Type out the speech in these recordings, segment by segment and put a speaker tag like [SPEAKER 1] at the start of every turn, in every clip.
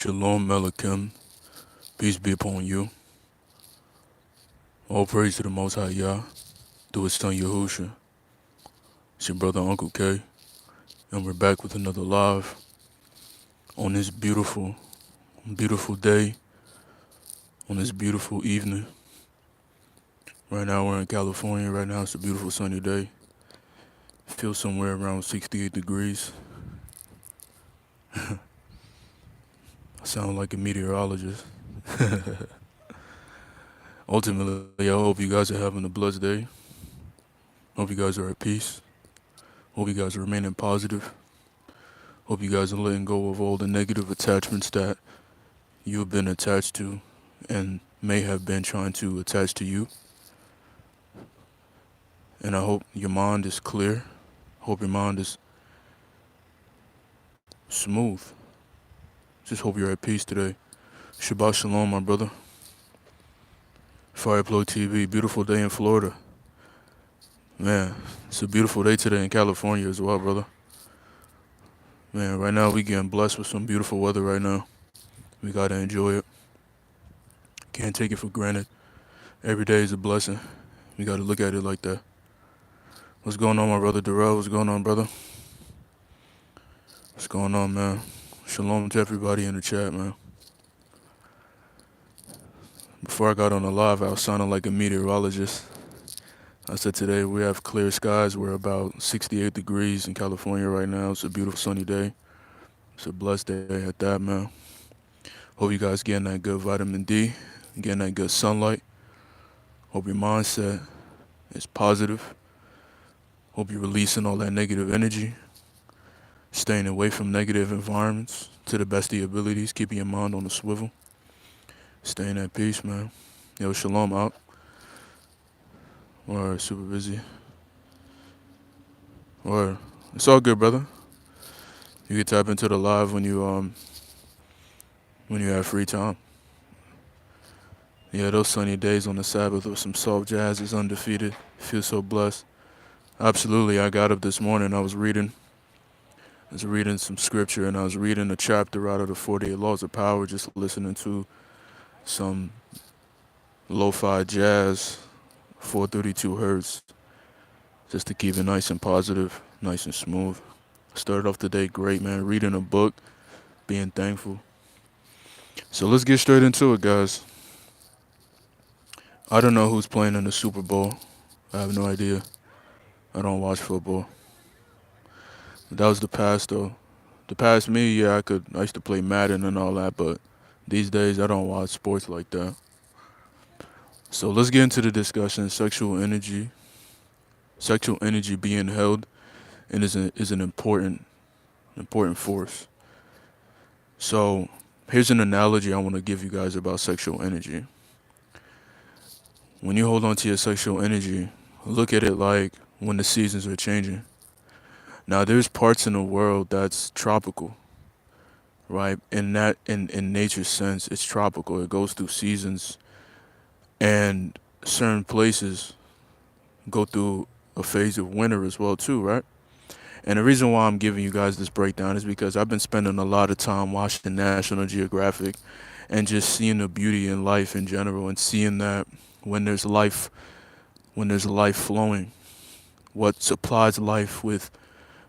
[SPEAKER 1] Shalom Melikim, peace be upon you. All praise to the Most High Yah, through His Son Yahusha. It's your brother Uncle K, and we're back with another live on this beautiful, beautiful day, on this beautiful evening. Right now we're in California. Right now it's a beautiful sunny day. Feels somewhere around 68 degrees. I sound like a meteorologist. Ultimately, I hope you guys are having a blessed day. Hope you guys are at peace. Hope you guys are remaining positive. Hope you guys are letting go of all the negative attachments that you've been attached to and may have been trying to attach to you. And I hope your mind is clear. Hope your mind is smooth. Just hope you're at peace today. Shabbat Shalom, my brother. Fireplow TV, beautiful day in Florida. Man, it's a beautiful day today in California as well, brother. Man, right now we getting blessed with some beautiful weather right now. We gotta enjoy it. Can't take it for granted. Every day is a blessing. We gotta look at it like that. What's going on, my brother Darrell? What's going on, brother? What's going on, man? Shalom to everybody in the chat, man. Before I got on the live, I was sounding like a meteorologist. I said today we have clear skies. We're about 68 degrees in California right now. It's a beautiful sunny day. It's a blessed day at that, man. Hope you guys getting that good vitamin D, getting that good sunlight. Hope your mindset is positive. Hope you're releasing all that negative energy. Staying away from negative environments to the best of your abilities. Keeping your mind on the swivel. Staying at peace, man. Yo, shalom out. Or super busy. Or it's all good, brother. You can tap into the live when you have free time. Yeah, those sunny days on the Sabbath with some soft jazz is undefeated. Feel so blessed. Absolutely, I got up this morning. I was reading some scripture, and I was reading a chapter out of the 48 Laws of Power, just listening to some lo-fi jazz, 432 hertz, just to keep it nice and positive, nice and smooth. Started off the day great, man. Reading a book, being thankful. So let's get straight into it, guys. I don't know who's playing in the Super Bowl. I have no idea. I don't watch football. But that was the past, though. The past me, yeah, I used to play Madden and all that, but these days I don't watch sports like that. So let's get into the discussion. Sexual energy being held, and is an important force. So here's an analogy I want to give you guys about sexual energy. When you hold on to your sexual energy, look at it like when the seasons are changing. Now there's parts in the world that's tropical, right? In nature's sense, it's tropical. It goes through seasons, and certain places go through a phase of winter as well too, right? And the reason why I'm giving you guys this breakdown is because I've been spending a lot of time watching National Geographic and just seeing the beauty in life in general, and seeing that when there's life flowing, what supplies life with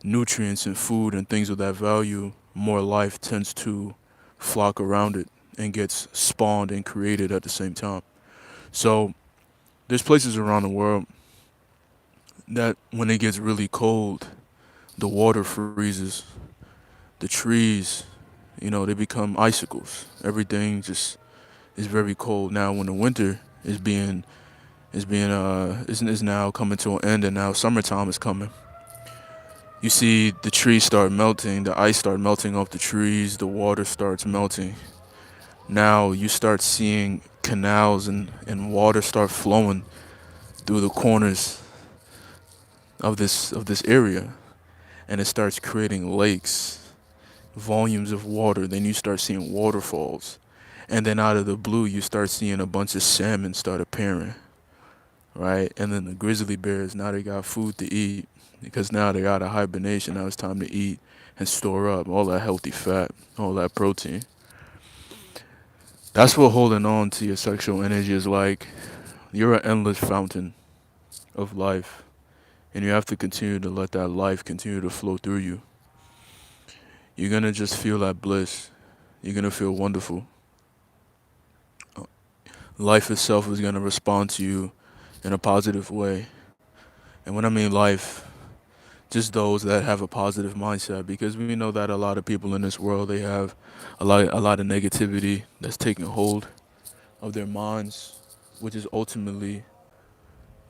[SPEAKER 1] nutrients and food and things of that value, more life tends to flock around it and gets spawned and created at the same time. So there's places around the world that when it gets really cold, the water freezes, the trees, they become icicles. Everything just is very cold. Now when the winter is now coming to an end, and now summertime is coming, you see the trees start melting, the ice start melting off the trees, the water starts melting. Now you start seeing canals and water start flowing through the corners of this area, and it starts creating lakes, volumes of water. Then you start seeing waterfalls, and then out of the blue you start seeing a bunch of salmon start appearing, right? And then the grizzly bears, now they got food to eat, because now they're out of hibernation. Now it's time to eat and store up all that healthy fat, all that protein. That's what holding on to your sexual energy is like. You're an endless fountain of life, and you have to continue to let that life continue to flow through you. You're gonna just feel that bliss. You're gonna feel wonderful. Life itself is gonna respond to you in a positive way. And when I mean life, just those that have a positive mindset, because we know that a lot of people in this world, they have a lot of negativity that's taking hold of their minds, which is ultimately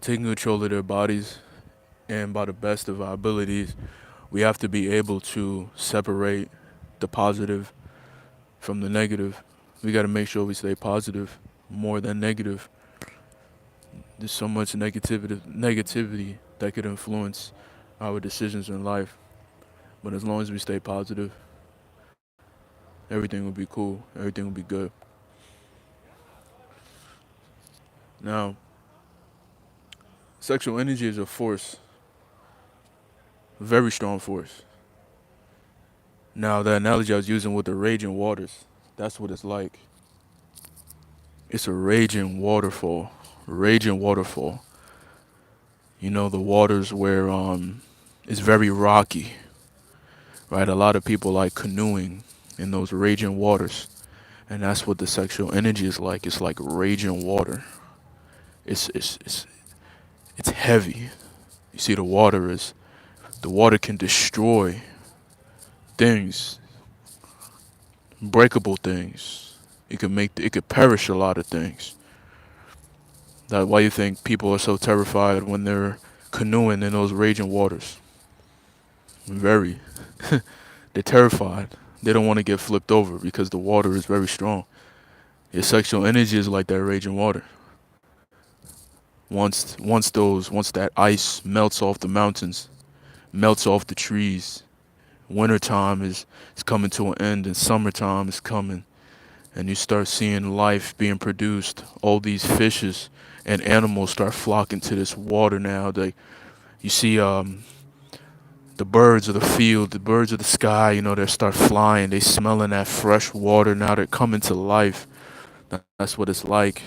[SPEAKER 1] taking control of their bodies. And by the best of our abilities, we have to be able to separate the positive from the negative. We got to make sure we stay positive more than negative. There's so much negativity that could influence our decisions in life. But as long as we stay positive, everything will be cool. Everything will be good. Now, sexual energy is a force, a very strong force. Now, the analogy I was using with the raging waters, that's what it's like. It's a raging waterfall. Raging waterfall. You know, the waters where it's very rocky, right? A lot of people like canoeing in those raging waters. And that's what the sexual energy is like. It's like raging water. It's it's it's it's heavy. You see, the water can destroy things, breakable things. It could perish a lot of things. That's why you think people are so terrified when they're canoeing in those raging waters. Very. They're terrified. They don't want to get flipped over because the water is very strong. Your sexual energy is like that raging water. Once that ice melts off the mountains, melts off the trees, wintertime is coming to an end and summertime is coming, and you start seeing life being produced. All these fishes and animals start flocking to this water now. You see the birds of the field, the birds of the sky, they start flying. They smelling that fresh water. Now they're coming to life. That's what it's like.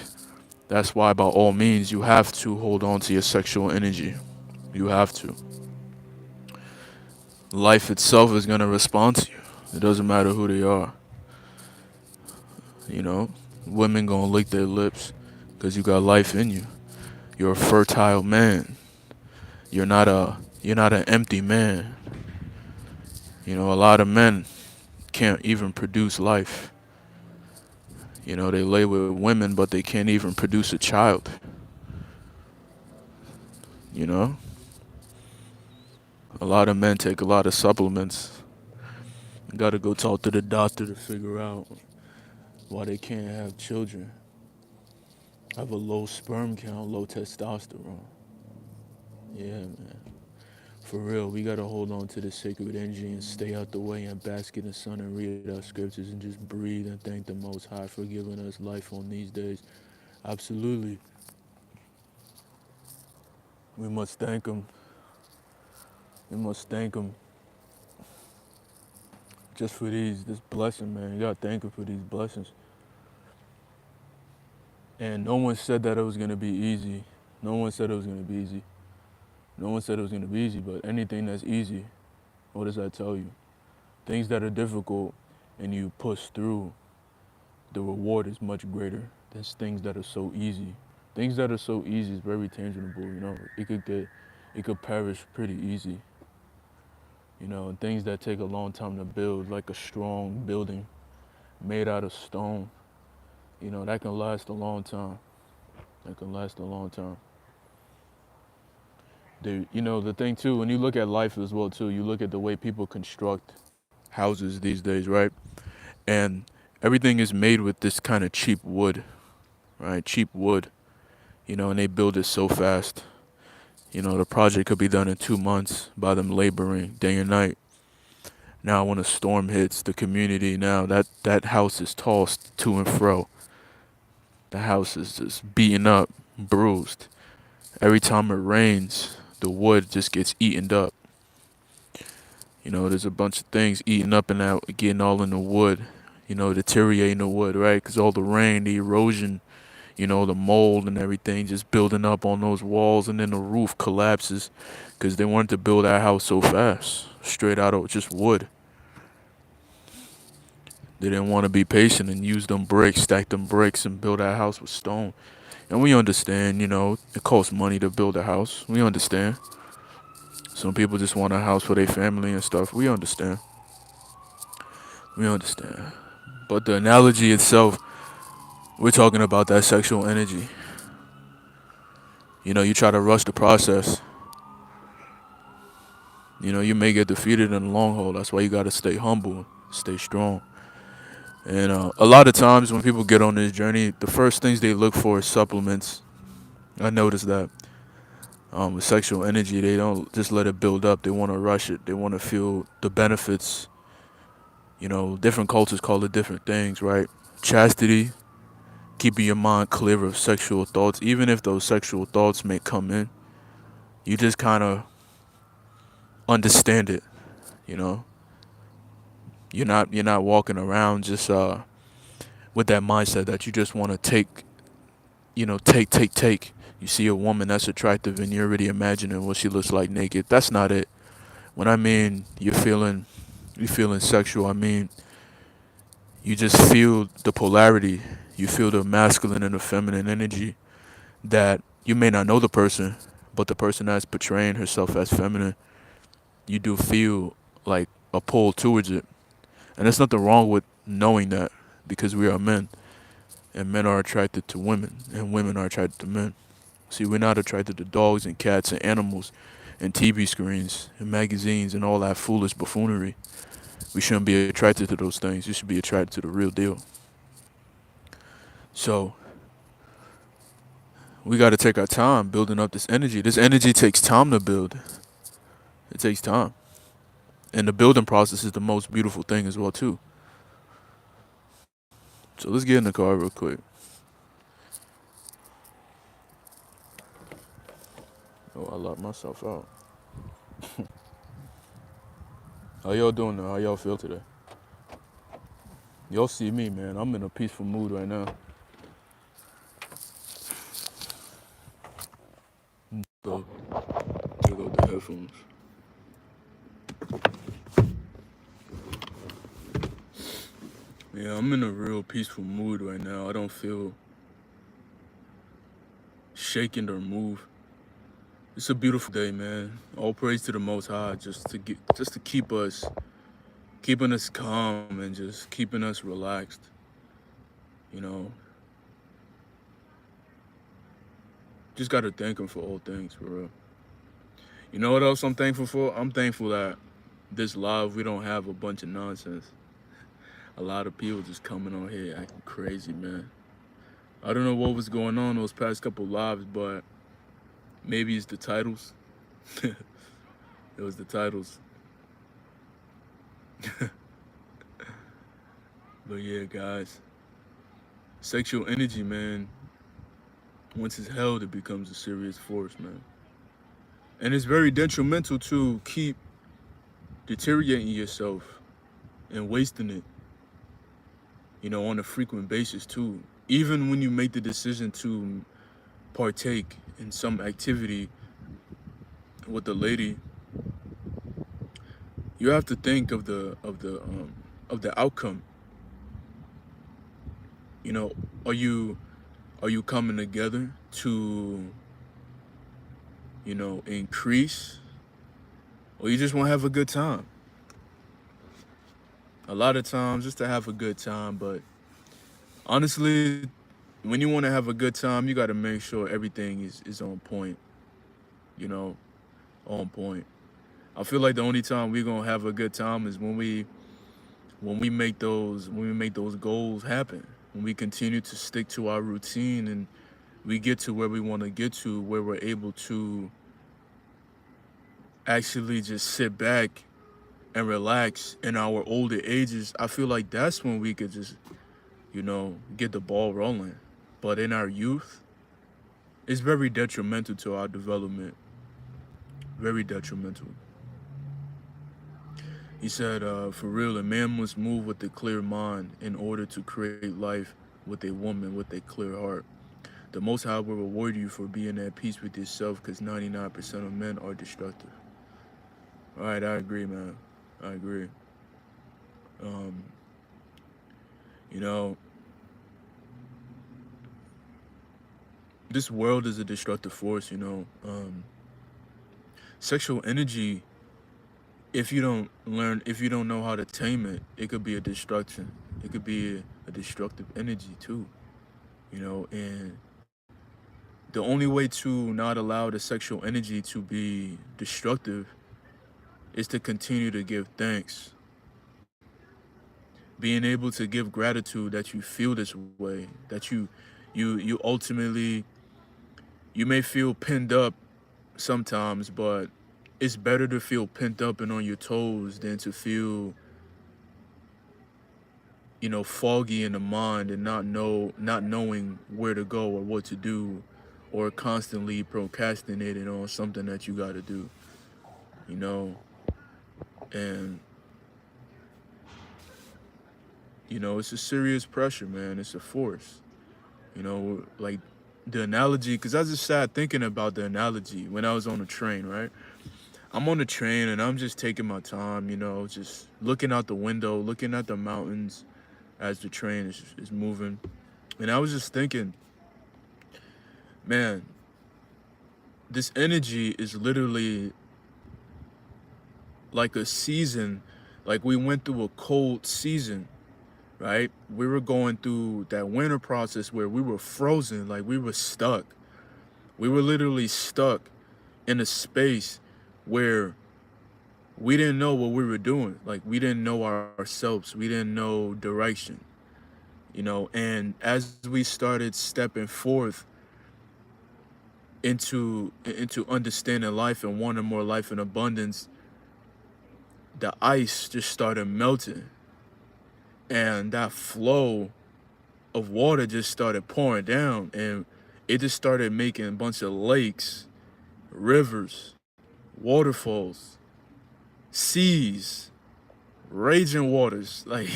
[SPEAKER 1] That's why, by all means, you have to hold on to your sexual energy. You have to. Life itself is going to respond to you. It doesn't matter who they are. You know, women going to lick their lips because you got life in you. You're a fertile man. You're not an empty man. A lot of men can't even produce life. They lay with women, but they can't even produce a child. You know, a lot of men take a lot of supplements. You gotta go talk to the doctor to figure out why they can't have children. Have a low sperm count, low testosterone. Yeah, man. For real, we gotta hold on to the sacred energy and stay out the way and bask in the sun and read our scriptures and just breathe and thank the Most High for giving us life on these days. Absolutely. We must thank Him. We must thank Him just for this blessing, man. You gotta thank Him for these blessings. And no one said that it was gonna be easy. No one said it was gonna be easy. No one said it was gonna be easy, but anything that's easy, what does that tell you? Things that are difficult and you push through, the reward is much greater than things that are so easy. Things that are so easy is very tangible. It could perish pretty easy. And things that take a long time to build, like a strong building made out of stone, that can last a long time. That can last a long time. The thing too, when you look at life as well too, you look at the way people construct houses these days, right? And everything is made with this kind of cheap wood, right? Cheap wood, and they build it so fast. The project could be done in 2 months by them laboring day and night. Now, when a storm hits the community, now that house is tossed to and fro. The house is just beaten up, bruised. Every time it rains, the wood just gets eaten up. There's a bunch of things eating up and out, getting all in the wood. deteriorating the wood, right? Because all the rain, the erosion, the mold and everything just building up on those walls, and then the roof collapses because they wanted to build that house so fast, straight out of just wood. They didn't want to be patient and use them bricks, stack them bricks, and build that house with stone. And we understand, it costs money to build a house. We understand. Some people just want a house for their family and stuff. We understand. We understand. But the analogy itself, we're talking about that sexual energy. You try to rush the process. You may get defeated in the long haul. That's why you got to stay humble, stay strong. And a lot of times when people get on this journey, the first things they look for is supplements. I noticed that with sexual energy, they don't just let it build up. They want to rush it. They want to feel the benefits. Different cultures call it different things, right? Chastity, keeping your mind clear of sexual thoughts, even if those sexual thoughts may come in. You just kind of understand it. You know, you're not walking around just with that mindset that you just want to take. Take. You see a woman that's attractive and you're already imagining what she looks like naked. That's not it. When I mean you feeling sexual, I mean you just feel the polarity. You feel the masculine and the feminine energy that you may not know the person, but the person that's portraying herself as feminine, you do feel like a pull towards it. And there's nothing wrong with knowing that because we are men and men are attracted to women and women are attracted to men. See, we're not attracted to dogs and cats and animals and TV screens and magazines and all that foolish buffoonery. We shouldn't be attracted to those things. You should be attracted to the real deal. So we got to take our time building up this energy. This energy takes time to build. It takes time. And the building process is the most beautiful thing as well too. So let's get in the car real quick. Oh, I locked myself out. How y'all doing now? How y'all feel today? Y'all see me, man. I'm in a peaceful mood right now. So, here go the headphones. Yeah, I'm in a real peaceful mood right now. I don't feel shaken or moved. It's a beautiful day, man. All praise to the Most High, just to keeping us calm and just keeping us relaxed. You know, just gotta thank Him for all things, for real. You know what else I'm thankful for? I'm thankful that this live we don't have a bunch of nonsense. A lot of people just coming on here acting crazy, man. I don't know what was going on those past couple lives, but maybe it's the titles. It was the titles. But yeah, guys, sexual energy, man, once it's held, it becomes a serious force, man. And it's very detrimental to keep deteriorating yourself and wasting it, on a frequent basis, too. Even when you make the decision to partake in some activity with the lady, you have to think of the outcome. You know, are you coming together to increase, or you just want to have a good time? A lot of times, just to have a good time, but honestly, when you want to have a good time, you got to make sure everything is on point. You know, on point. I feel like the only time we're gonna have a good time is when we make those goals happen. When we continue to stick to our routine and we get to where we want to get to, where we're able to actually just sit back and relax in our older ages, I feel like that's when we could just, get the ball rolling. But in our youth, it's very detrimental to our development. Very detrimental. He said, for real, a man must move with a clear mind in order to create life with a woman with a clear heart. The Most High will reward you for being at peace with yourself because 99% of men are destructive. All right, I agree, man. I agree. Um, you know, this world is a destructive force, Sexual energy, if you don't know how to tame it, it could be a destruction. It could be a destructive energy too, and the only way to not allow the sexual energy to be destructive is to continue to give thanks. Being able to give gratitude that you feel this way, that you ultimately you may feel pinned up sometimes, but it's better to feel pent up and on your toes than to feel, foggy in the mind and not knowing where to go or what to do, or constantly procrastinating on something that you got to do, you know, and it's a serious pressure, man. It's a force, like the analogy, because I just sat thinking about the analogy when I was on the train, right? I'm on the train and I'm just taking my time, just looking out the window, looking at the mountains as the train is moving. And I was just thinking, man, this energy is literally like a season. Like we went through a cold season, right? We were going through that winter process where we were frozen, like we were stuck. We were literally stuck in a space where we didn't know what we were doing. Like we didn't know ourselves. We didn't know direction, and as we started stepping forth into understanding life and wanting more life in abundance, the ice just started melting, and that flow of water just started pouring down, and it just started making a bunch of lakes, rivers, waterfalls, seas, raging waters. Like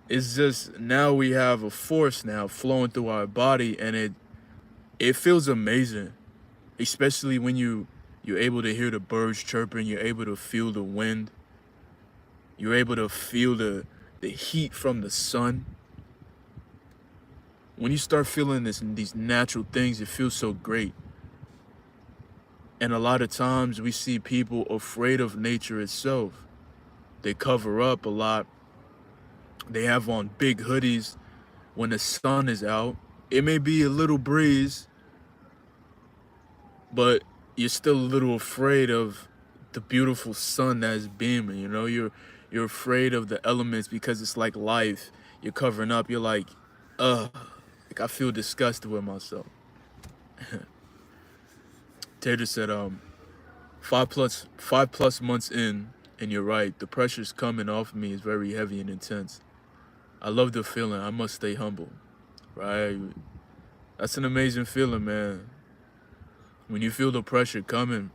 [SPEAKER 1] it's just, now we have a force now flowing through our body, and it feels amazing, especially when you're able to hear the birds chirping, you're able to feel the wind, you're able to feel the heat from the sun. When you start feeling these natural things, it feels so great. And a lot of times we see people afraid of nature itself. They cover up a lot. They have on big hoodies when the sun is out. It may be a little breeze, but you're still a little afraid of the beautiful sun that's beaming. You're afraid of the elements because it's like life. You're covering up. You're like, like I feel disgusted with myself. Tater said, 5+ months in, and you're right. The pressure's coming off me is very heavy and intense. I love the feeling. I must stay humble, right? That's an amazing feeling, man. When you feel the pressure coming,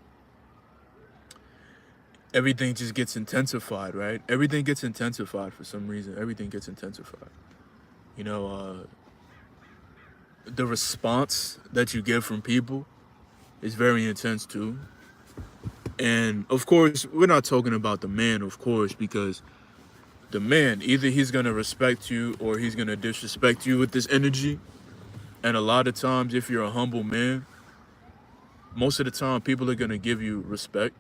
[SPEAKER 1] everything just gets intensified, right? Everything gets intensified for some reason. Everything gets intensified. You know, the response that you get from people is very intense too. And of course, we're not talking about the man, of course, because the man, either he's gonna respect you or he's gonna disrespect you with this energy. And a lot of times, if you're a humble man, most of the time people are gonna give you respect.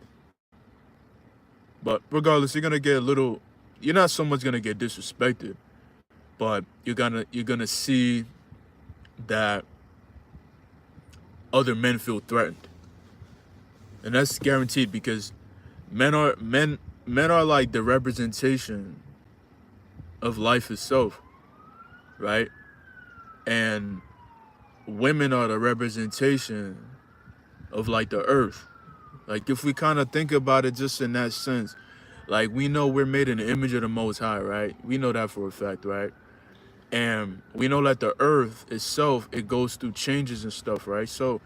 [SPEAKER 1] But regardless, you're gonna get a little. You're not so much gonna get disrespected, but you're gonna see that other men feel threatened, and that's guaranteed because men are like the representation of life itself, right? And women are the representation of like the earth. Like if we kind of think about it just in that sense, like we know we're made in the image of the Most High, right? We know that for a fact, right? And we know that the earth itself, it goes through changes and stuff, right? So,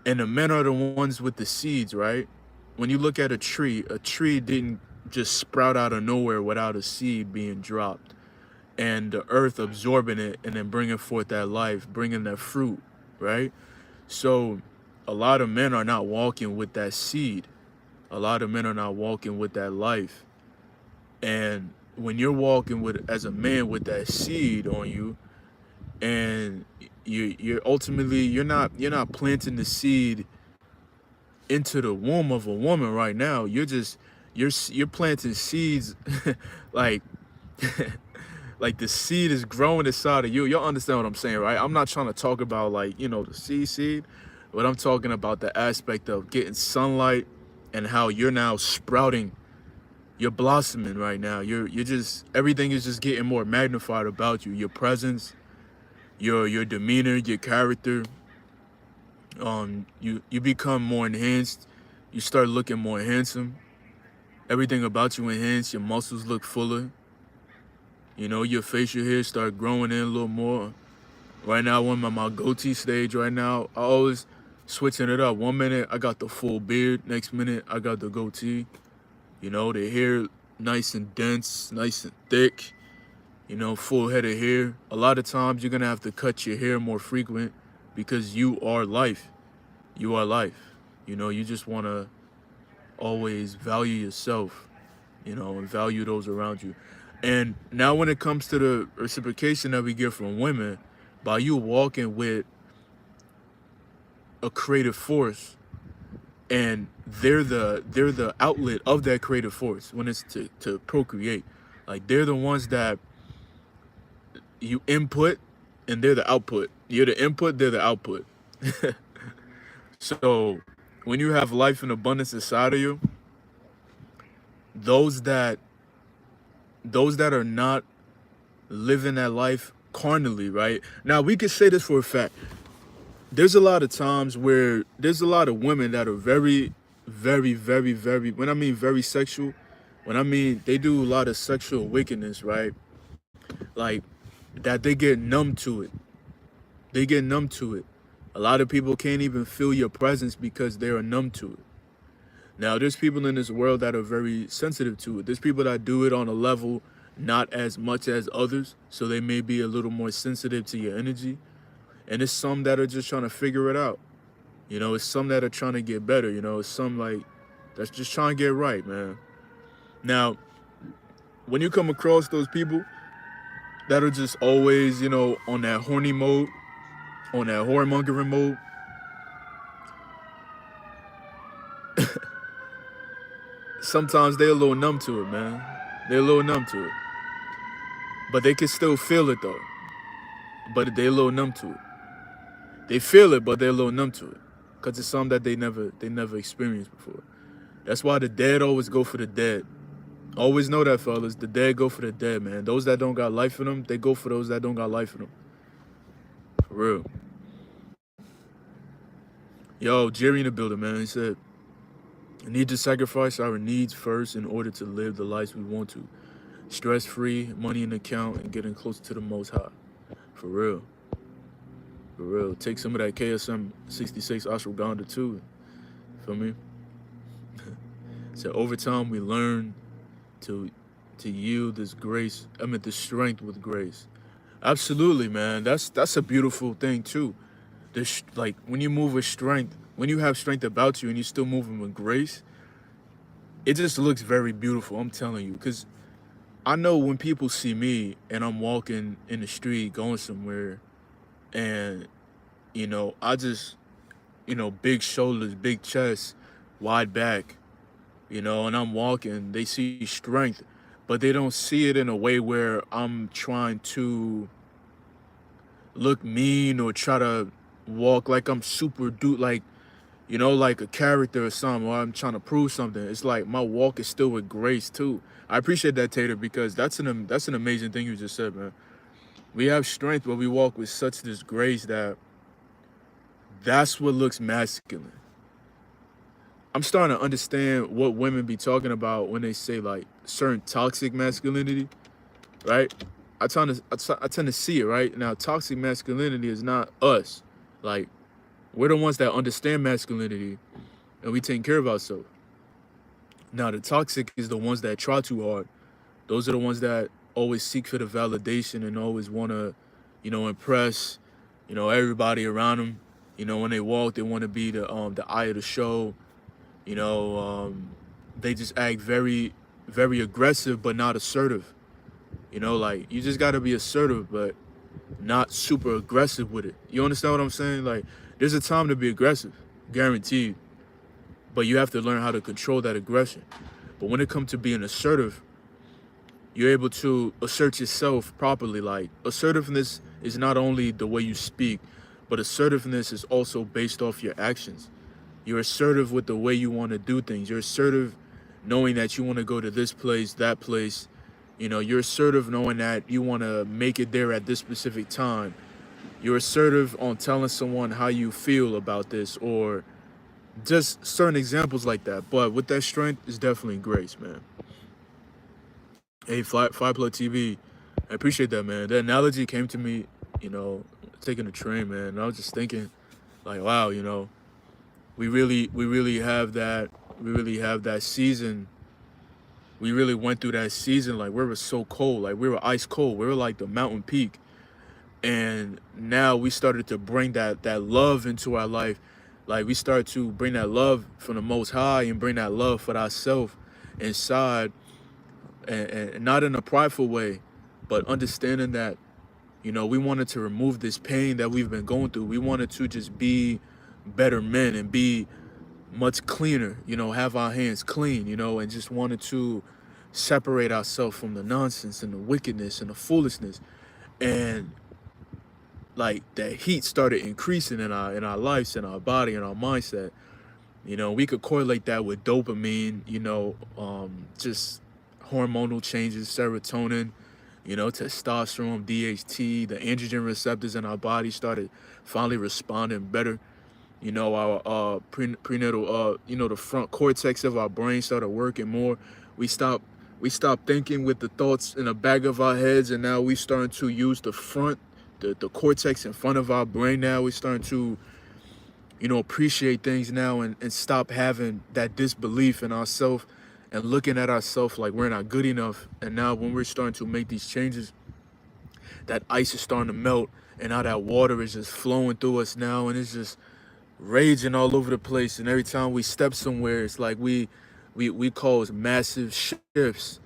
[SPEAKER 1] and the men are the ones with the seeds, right? when you look at a tree didn't just sprout out of nowhere without a seed being dropped and the earth absorbing it and then bringing forth that life, bringing that fruit, right? So a lot of men are not walking with that seed. A lot of men are not walking with that life. And when you're walking with as a man with that seed on you, and you're ultimately you're not planting the seed into the womb of a woman right now. You're planting seeds like like the seed is growing inside of you. You'll understand what I'm saying, right? I'm not trying to talk about like, the seed, but I'm talking about the aspect of getting sunlight and how you're now sprouting, you're blossoming right now. You're just everything is just getting more magnified about you. Your presence, your demeanor, your character, you become more enhanced. You start looking more handsome. Everything about you enhanced. Your muscles look fuller. Your facial hair start growing in a little more. Right now, I'm on my goatee stage right now. I always switching it up. 1 minute, I got the full beard. Next minute, I got the goatee. The hair nice and dense, nice and thick. Full head of hair. A lot of times, you're going to have to cut your hair more frequent because you are life. You are life. You just want to always value yourself, and value those around you. And now when it comes to the reciprocation that we get from women, by you walking with a creative force, and they're the outlet of that creative force when it's to procreate. Like they're the ones that you input and they're the output. You're the input, they're the output. So when you have life and abundance inside of you, those that those that are not living that life carnally, right? Now we could say this for a fact. There's a lot of times where there's a lot of women that are very, very, very, very, when I mean very sexual, when I mean they do a lot of sexual wickedness, right? Like that they get numb to it. They get numb to it. A lot of people can't even feel your presence because they are numb to it. Now, there's people in this world that are very sensitive to it. There's people that do it on a level not as much as others, so they may be a little more sensitive to your energy. And it's some that are just trying to figure it out. It's some that are trying to get better. It's some like that's just trying to get right, man. Now, when you come across those people that are just always, on that horny mode, on that whoremongering mode, sometimes they're a little numb to it, man. They're a little numb to it. But they can still feel it though. But they're a little numb to it. They feel it, but they're a little numb to it. Cause it's something that they never experienced before. That's why the dead always go for the dead. Always know that, fellas. The dead go for the dead, man. Those that don't got life in them, they go for those that don't got life in them. For real. Yo, Jerry in the building, man. He said, we need to sacrifice our needs first in order to live the lives we want to. Stress-free, money in the account, and getting closer to the Most High. For real. For real. Take some of that KSM 66 ashwagandha too. Feel me? So over time we learn to yield this grace. This strength with grace. Absolutely, man. That's a beautiful thing too. This like when you move with strength, when you have strength about you and you're still moving with grace, it just looks very beautiful. I'm telling you, because I know when people see me and I'm walking in the street going somewhere, and I just big shoulders, big chest, wide back, and I'm walking, they see strength, but they don't see it in a way where I'm trying to look mean or try to walk like I'm super dude, like like a character or something, or I'm trying to prove something. It's like my walk is still with grace too. I appreciate that, Tater, because that's an amazing thing you just said, man. We have strength, but we walk with such this grace that's what looks masculine. I'm starting to understand what women be talking about when they say like certain toxic masculinity, right? I tend to see it, right? Now, toxic masculinity is not us. Like, we're the ones that understand masculinity and we take care of ourselves. Now, the toxic is the ones that try too hard. Those are the ones that always seek for the validation and always want to, impress, everybody around them. When they walk, they want to be the eye of the show. You know, they just act very, very aggressive, but not assertive. Like you just got to be assertive, but not super aggressive with it. You understand what I'm saying? Like, there's a time to be aggressive, guaranteed, but you have to learn how to control that aggression. But when it comes to being assertive, you're able to assert yourself properly. Like, assertiveness is not only the way you speak, but assertiveness is also based off your actions. You're assertive with the way you want to do things. You're assertive knowing that you want to go to this place, that place. You're assertive knowing that you want to make it there at this specific time. You're assertive on telling someone how you feel about this, or just certain examples like that. But with that strength is definitely grace, man. Hey, Fly Plug TV, I appreciate that, man. That analogy came to me, you know, taking the train, man. And I was just thinking, like, wow, we really have that, we really have that season. We really went through that season, like, we were so cold, like, we were ice cold. We were like the mountain peak. And now we started to bring that love into our life. Like, we started to bring that love from the Most High and bring that love for ourselves inside, and not in a prideful way, but understanding that, we wanted to remove this pain that we've been going through. We wanted to just be better men and be much cleaner, have our hands clean, and just wanted to separate ourselves from the nonsense and the wickedness and the foolishness. And like that heat started increasing in our lives, in our body, in our mindset. We could correlate that with dopamine, just hormonal changes, serotonin, testosterone, DHT, the androgen receptors in our body started finally responding better. Our prenatal, the front cortex of our brain started working more. We stopped we stopped thinking with the thoughts in the back of our heads, and now we starting to use the front, the cortex in front of our brain. Now we starting to appreciate things now, and stop having that disbelief in ourselves and looking at ourselves like we're not good enough. And now when we're starting to make these changes, that ice is starting to melt, and now that water is just flowing through us now, and it's just raging all over the place. And every time we step somewhere, it's like we cause massive shifts,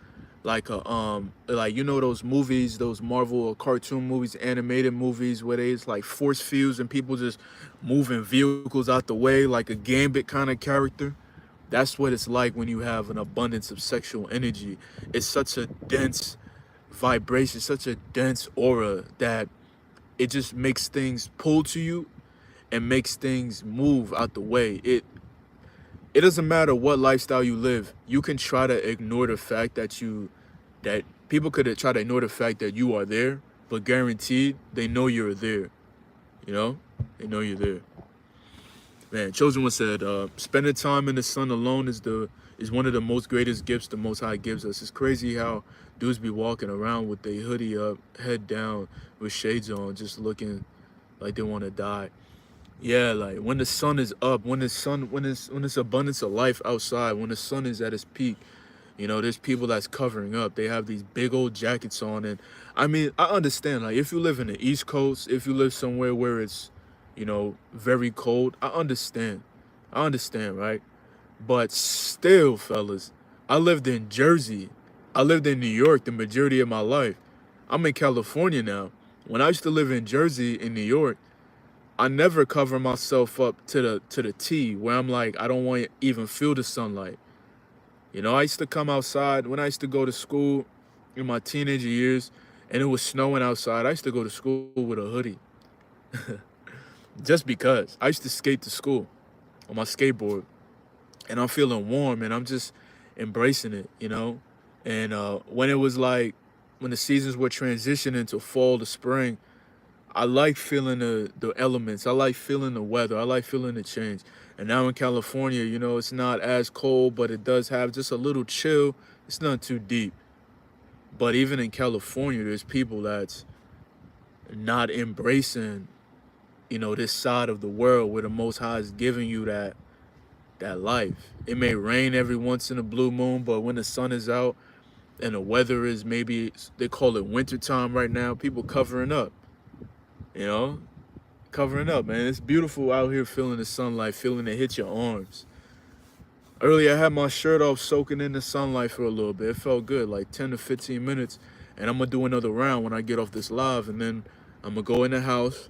[SPEAKER 1] like those movies, those Marvel or cartoon movies, animated movies, where it's like force fields and people just moving vehicles out the way like a Gambit kind of character. That's what it's like when you have an abundance of sexual energy. It's such a dense vibration, such a dense aura, that it just makes things pull to you and makes things move out the way. It doesn't matter what lifestyle you live. You can try to ignore the fact that people could try to ignore the fact that you are there, but guaranteed they know you're there. You know, they know you're there. Man, Chosen One said, "Spending time in the sun alone is one of the most greatest gifts the Most High gives us." It's crazy how dudes be walking around with their hoodie up, head down, with shades on, just looking like they want to die. Yeah, like when the sun is up, when it's abundance of life outside, when the sun is at its peak, there's people that's covering up. They have these big old jackets on, and I mean, I understand. Like, if you live in the East Coast, if you live somewhere where it's, very cold, I understand, right? But still, fellas, I lived in Jersey, I lived in New York the majority of my life. I'm in California now. When I used to live in Jersey, in New York, I never cover myself up to the T, where I'm like, I don't want to even feel the sunlight. I used to come outside when I used to go to school in my teenage years, and it was snowing outside. I used to go to school with a hoodie, just because. I used to skate to school on my skateboard, and I'm feeling warm, and I'm just embracing it. And when it was like, when the seasons were transitioning to fall to spring, I like feeling the elements. I like feeling the weather. I like feeling the change. And now in California, it's not as cold, but it does have just a little chill. It's not too deep. But even in California, there's people that's not embracing, this side of the world where the Most High is giving you that life. It may rain every once in a blue moon, but when the sun is out and the weather is, maybe they call it wintertime right now, people covering up, you know, covering up, man. It's beautiful out here feeling the sunlight, feeling it hit your arms. Earlier, I had my shirt off, soaking in the sunlight for a little bit. It felt good, like 10 to 15 minutes. And I'm going to do another round when I get off this live. And then I'm going to go in the house.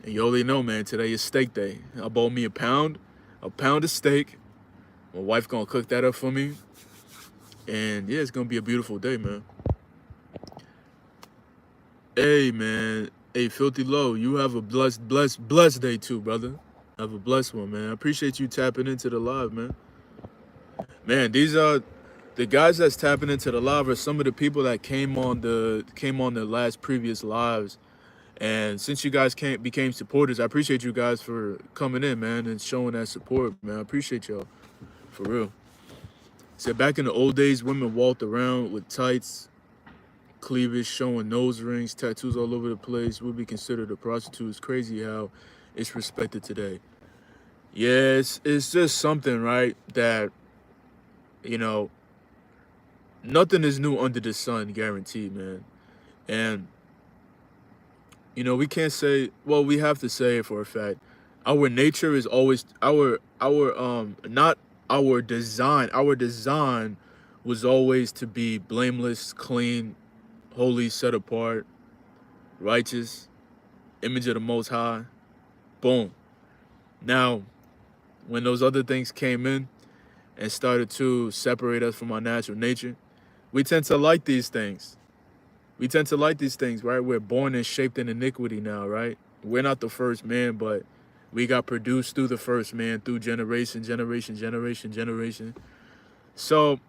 [SPEAKER 1] And you already know, man, today is steak day. I bought me a pound of steak. My wife going to cook that up for me. And yeah, it's going to be a beautiful day, man. Hey, man. Hey, Filthy Low, you have a blessed day too, brother. Have a blessed one, man. I appreciate you tapping into the live, man. Man, these are the guys that's tapping into the live are some of the people that came on the last previous lives. And since you guys became supporters, I appreciate you guys for coming in, man, and showing that support, man. I appreciate y'all, for real. Said back in the old days, women walked around with tights, cleavage, showing nose rings, tattoos all over the place, would be considered a prostitute. It's crazy how it's respected today. Yeah, it's just something, right, that, you know, nothing is new under the sun, guaranteed, man. And, you know, we can't say, well, we have to say it for a fact. Our nature is always not our design. Our design was always to be blameless, clean, holy, set apart, righteous, image of the Most High. Boom. Now, when those other things came in and started to separate us from our natural nature, we tend to like these things. We tend to like these things, right? We're born and shaped in iniquity now, right? We're not the first man, but we got produced through the first man, through generation. So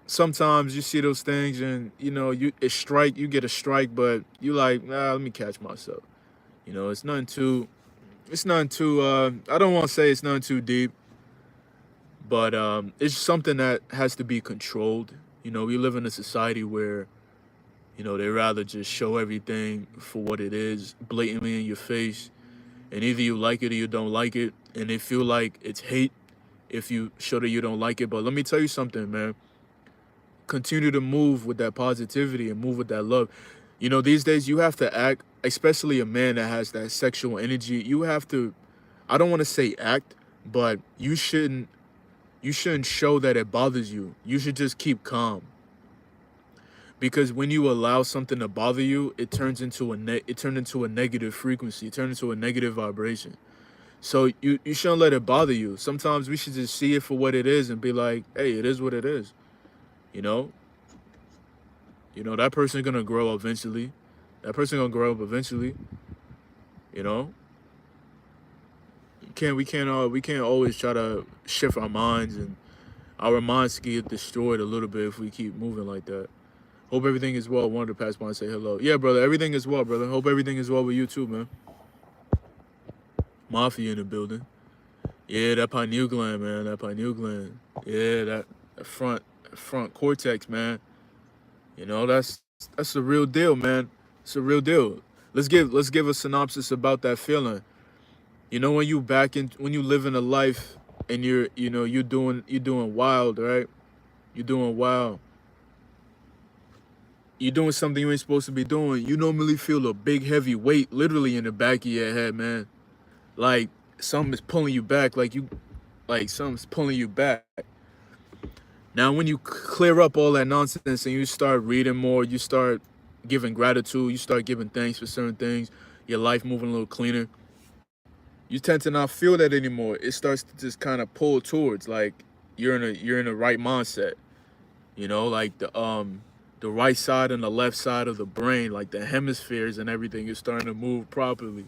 [SPEAKER 1] sometimes you see those things and, you know, you get a strike, but you like, nah, let me catch myself. You know, it's nothing too, I don't want to say it's nothing too deep, but it's something that has to be controlled. You know, we live in a society where, you know, they rather just show everything for what it is, blatantly in your face. And either you like it or you don't like it. And they feel like it's hate if you show that you don't like it. But let me tell you something, man. Continue to move with that positivity and move with that love. You know, these days you have to act, especially a man that has that sexual energy. You have to, I don't want to say act, but you shouldn't show that it bothers you. You should just keep calm. Because when you allow something to bother you, it turns into a negative frequency. It turns into a negative vibration. So you shouldn't let it bother you. Sometimes we should just see it for what it is and be like, hey, it is what it is. You know? You know, that person's gonna grow eventually. That person gonna grow up eventually. You know? We can't always try to shift our minds, and our minds get destroyed a little bit if we keep moving like that. Hope everything is well. Wanted to pass by and say hello. Yeah, brother, everything is well, brother. Hope everything is well with you too, man. Mafia in the building. Yeah, that pineal gland, man. That pineal gland. Yeah, that front cortex, man. You know, that's a real deal, man. It's a real deal. Let's give a synopsis about that feeling. You know, when you live in a life and you're doing wild, right? You're doing wild. You're doing something you ain't supposed to be doing. You normally feel a big heavy weight literally in the back of your head, man. Like something is pulling you back, like something's pulling you back. Now, when you clear up all that nonsense and you start reading more, you start giving gratitude, you start giving thanks for certain things, your life moving a little cleaner, you tend to not feel that anymore. It starts to just kind of pull towards, like you're in a right mindset. You know, like the right side and the left side of the brain, like the hemispheres and everything is starting to move properly.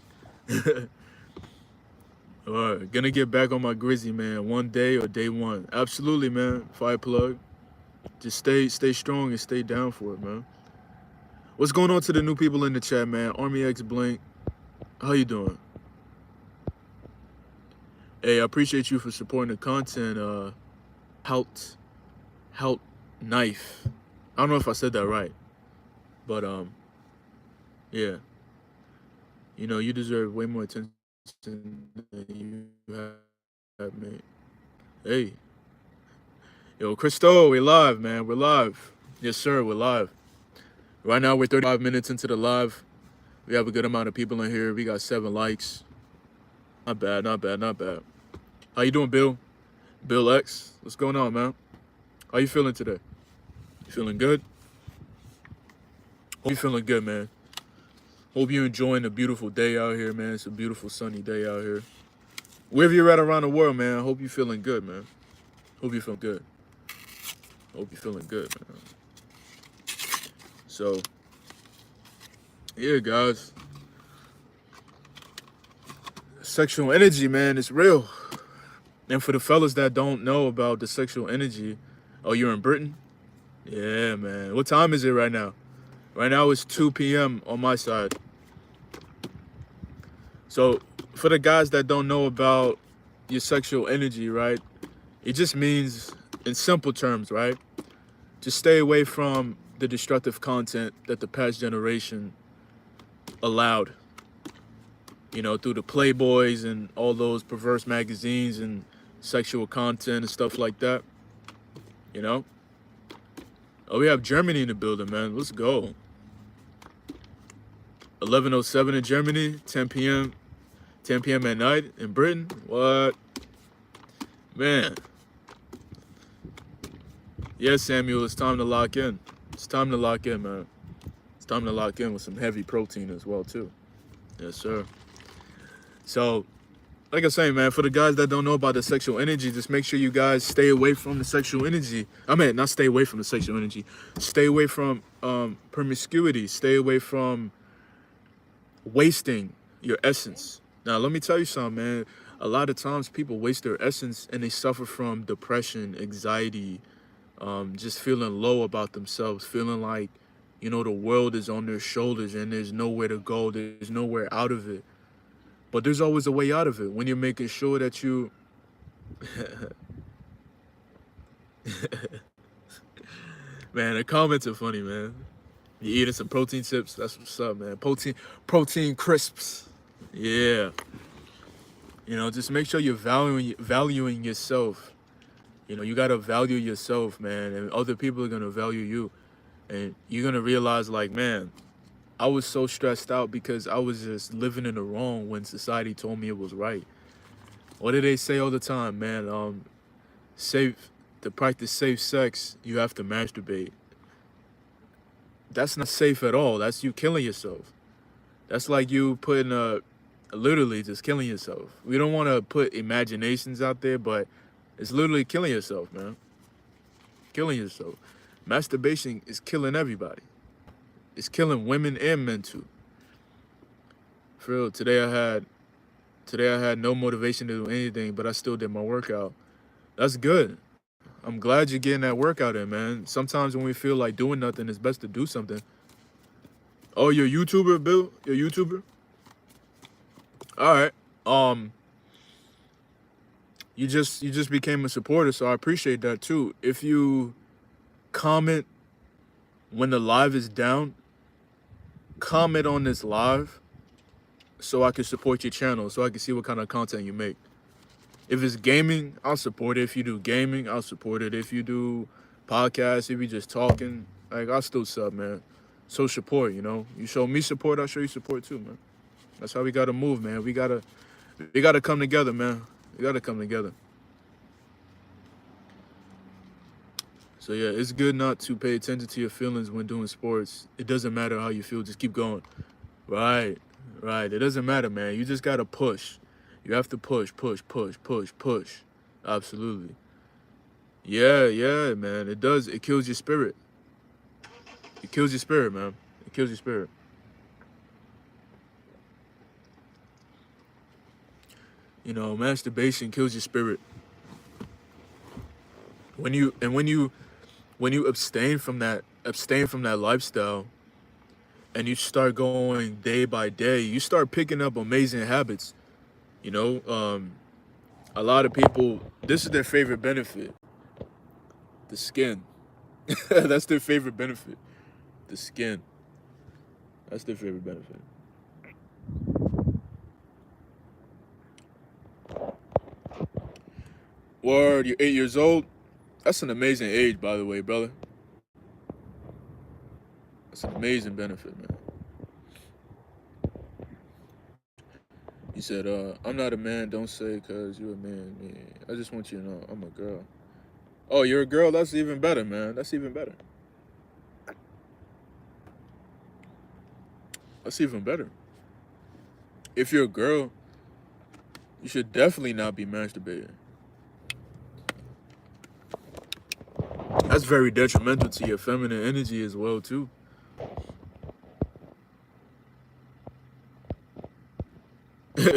[SPEAKER 1] All right, gonna get back on my Grizzy, man. One day or day one. Absolutely, man. Fire plug. Just stay strong and stay down for it, man. What's going on to the new people in the chat, man? Army X Blink, how you doing? Hey, I appreciate you for supporting the content. Halt, halt, knife. I don't know if I said that right, but yeah. You know, you deserve way more attention than you have made. Hey, yo, Christo, we're live, man. We're live. Yes, sir, we're live. Right now, we're 35 minutes into the live. We have a good amount of people in here. We got 7 likes. Not bad, not bad, not bad. How you doing, Bill? Bill X, what's going on, man? How you feeling today? You feeling good? Hope you feeling good, man. Hope you're enjoying a beautiful day out here, man. It's a beautiful sunny day out here. Wherever you're at around the world, man, I hope you're feeling good, man. Hope you feel good. Hope you're feeling good, man. So, yeah, guys. Sexual energy, man, it's real. And for the fellas that don't know about the sexual energy, oh, you're in Britain? Yeah, man. What time is it right now? Right now it's 2 p.m. on my side. So, for the guys that don't know about your sexual energy, right? It just means, in simple terms, right? Just stay away from the destructive content that the past generation allowed. You know, through the Playboys and all those perverse magazines and sexual content and stuff like that. You know? Oh, we have Germany in the building, man. Let's go. 11:07 in Germany, 10 p.m. 10 p.m. at night in Britain. What? Man. Yes, Samuel, it's time to lock in. It's time to lock in, man. It's time to lock in with some heavy protein as well, too. Yes, sir. So, like I say, man, for the guys that don't know about the sexual energy, just make sure you guys stay away from the sexual energy. I mean, not stay away from the sexual energy. Stay away from promiscuity. Stay away from wasting your essence. Now, let me tell you something, man. A lot of times people waste their essence and they suffer from depression, anxiety, just feeling low about themselves, feeling like, you know, the world is on their shoulders and there's nowhere to go. There's nowhere out of it. But there's always a way out of it when you're making sure that you... Man, the comments are funny, man. You eating some protein chips? That's what's up, man. Protein crisps. Yeah. You know, just make sure you're valuing yourself. You know, you gotta value yourself, man, and other people are gonna value you. And you're gonna realize, like, man, I was so stressed out because I was just living in the wrong when society told me it was right. What do they say all the time, man? To practice safe sex, you have to masturbate. That's not safe at all. That's you killing yourself. That's like you putting literally just killing yourself. We don't want to put imaginations out there, but it's literally killing yourself, man. Killing yourself. Masturbation is killing everybody. It's killing women and men too. For real, today I had no motivation to do anything, but I still did my workout. That's good. I'm glad you're getting that workout in, man. Sometimes when we feel like doing nothing, it's best to do something. Oh, you're a YouTuber, Bill? You're a YouTuber? All right. You just became a supporter, so I appreciate that too. If you comment when the live is down, comment on this live so I can support your channel, so I can see what kind of content you make. If it's gaming, I'll support it. If you do gaming, I'll support it. If you do podcasts, if you just talking, like, I'll still sub, man. So support, you know. You show me support, I'll show you support too, man. That's how we gotta move, man. We gotta come together, man. We gotta come together. So yeah, it's good not to pay attention to your feelings when doing sports. It doesn't matter how you feel, just keep going. Right. It doesn't matter, man. You just gotta push. You have to push. Absolutely. Yeah, man. It does. It kills your spirit. It kills your spirit, man. It kills your spirit. You know, masturbation kills your spirit. When you abstain from that lifestyle, and you start going day by day, you start picking up amazing habits. You know, a lot of people, this is their favorite benefit: the skin. That's their favorite benefit. The skin. That's their favorite benefit. Word, you're 8 years old. That's an amazing age, by the way, brother. That's an amazing benefit, man. He said, I'm not a man, don't say cause you're a man. I just want you to know I'm a girl. Oh, you're a girl? That's even better, man. That's even better. That's even better. If you're a girl, you should definitely not be masturbating. That's very detrimental to your feminine energy as well, too.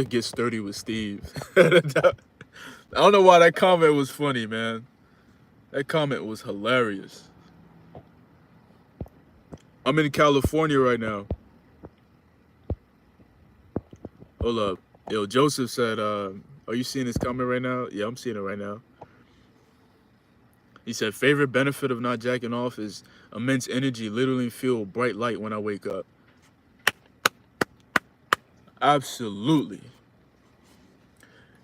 [SPEAKER 1] Get sturdy with Steve. I don't know why that comment was funny, man. That comment was hilarious. I'm in California right now. Hold up. Yo, Joseph said, are you seeing this comment right now? Yeah, I'm seeing it right now. He said, favorite benefit of not jacking off is immense energy, literally feel bright light when I wake up. Absolutely.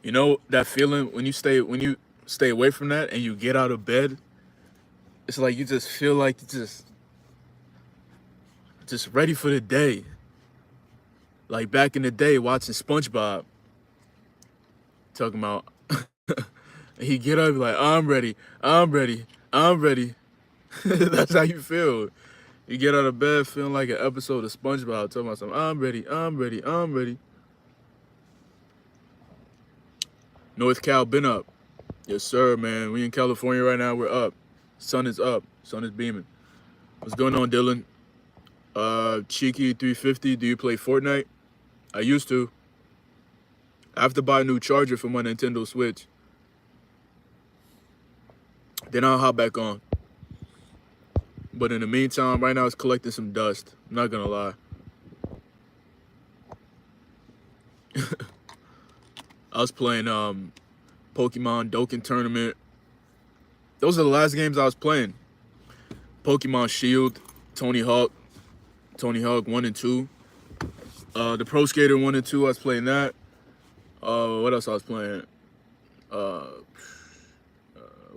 [SPEAKER 1] You know that feeling when you stay away from that and you get out of bed, it's like you just feel like you just ready for the day. Like back in the day watching SpongeBob, talking about he get up like I'm ready, I'm ready, I'm ready. That's how you feel. You get out of bed feeling like an episode of SpongeBob talking about something. I'm ready, I'm ready, I'm ready. North Cal been up. Yes, sir, man. We in California right now. We're up. Sun is up. Sun is beaming. What's going on, Dylan? Cheeky 350. Do you play Fortnite? I used to. I have to buy a new charger for my Nintendo Switch. Then I'll hop back on. But in the meantime, right now it's collecting some dust. I'm not gonna lie. I was playing Pokemon Dokkan Tournament. Those are the last games I was playing. Pokemon Shield, Tony Hawk 1 and 2. The Pro Skater 1 and 2, I was playing that. What else I was playing? What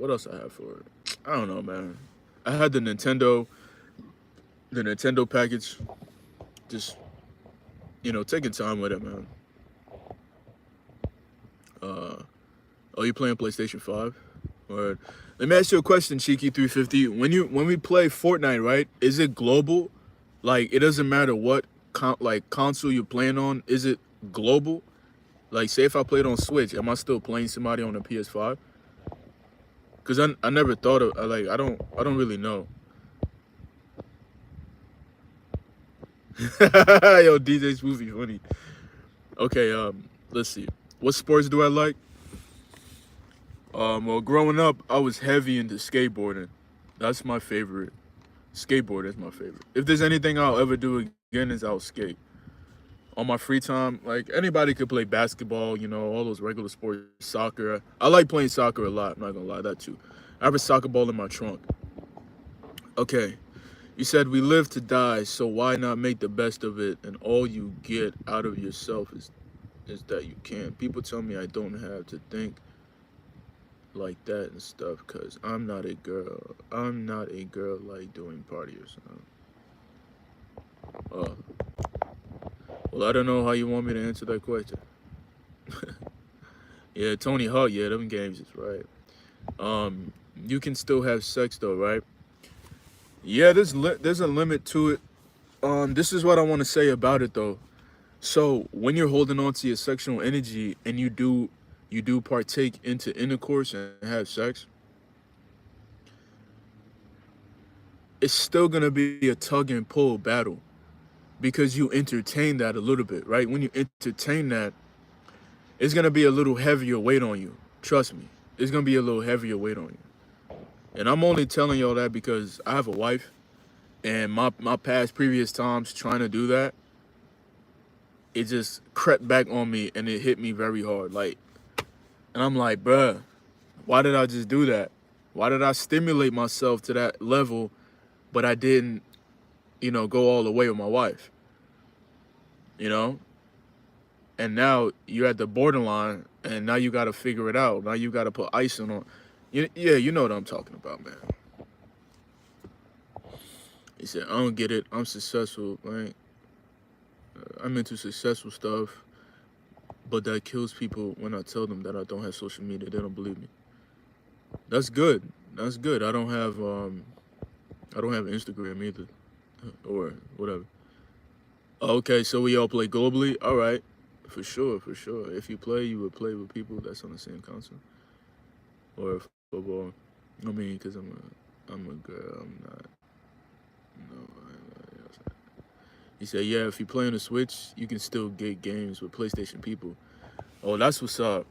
[SPEAKER 1] else I have for it? I don't know, man. I had the Nintendo package. Just, taking time with it, man. Oh, you playing PlayStation 5? Or let me ask you a question, Cheeky 350. When we play Fortnite, right? Is it global? Like it doesn't matter what console you're playing on. Is it global? Like say if I played on Switch, am I still playing somebody on a PS5? Cause I never thought of I don't really know. Yo, DJ Smoothie funny. Okay, let's see. What sports do I like? Well, growing up, I was heavy into skateboarding. That's my favorite. Skateboard is my favorite. If there's anything I'll ever do again, is I'll skate. On my free time, like anybody could play basketball, all those regular sports, soccer. I like playing soccer a lot. I'm not gonna lie, that too. I have a soccer ball in my trunk. Okay, you said we live to die, so why not make the best of it? And all you get out of yourself is that you can. People tell me I don't have to think like that and stuff, cause I'm not a girl. I'm not a girl like doing party or something. Well, I don't know how you want me to answer that question. Yeah, Tony Hawk. Yeah, them games is right. You can still have sex though, right? Yeah, there's a limit to it. This is what I want to say about it though. So when you're holding on to your sexual energy and you do partake into intercourse and have sex, it's still gonna be a tug and pull battle because you entertain that a little bit, right? When you entertain that, it's gonna be a little heavier weight on you. Trust me, it's gonna be a little heavier weight on you. And I'm only telling y'all that because I have a wife, and my past previous times trying to do that, it just crept back on me and it hit me very hard. And I'm like, bruh, why did I just do that? Why did I stimulate myself to that level, but I didn't, go all the way with my wife, you know? And now you're at the borderline and now you got to figure it out. Now you got to put icing on. Yeah, you know what I'm talking about, man. He said, I don't get it. I'm successful. Right? I'm into successful stuff, but that kills people when I tell them that I don't have social media. They don't believe me. That's good. That's good. I don't have Instagram either, or whatever. Okay, so we all play globally. All right, for sure, for sure. If you play, you would play with people that's on the same console or football. I mean, because I'm a girl. I'm not. No. He said, yeah, if you play on the Switch, you can still get games with PlayStation people. Oh, that's what's up.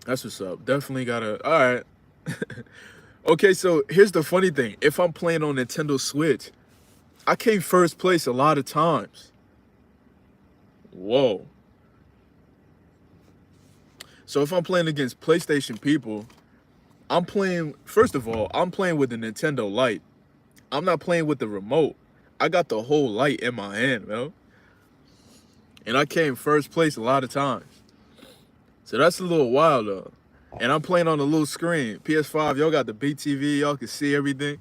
[SPEAKER 1] That's what's up. Definitely gotta. All right. Okay, so here's the funny thing. If I'm playing on Nintendo Switch, I came first place a lot of times. Whoa. So if I'm playing against PlayStation people, I'm playing, first of all, I'm playing with the Nintendo Lite. I'm not playing with the remote. I got the whole light in my hand, bro. And I came first place a lot of times. So that's a little wild, though. And I'm playing on a little screen. PS5, y'all got the big TV. Y'all can see everything.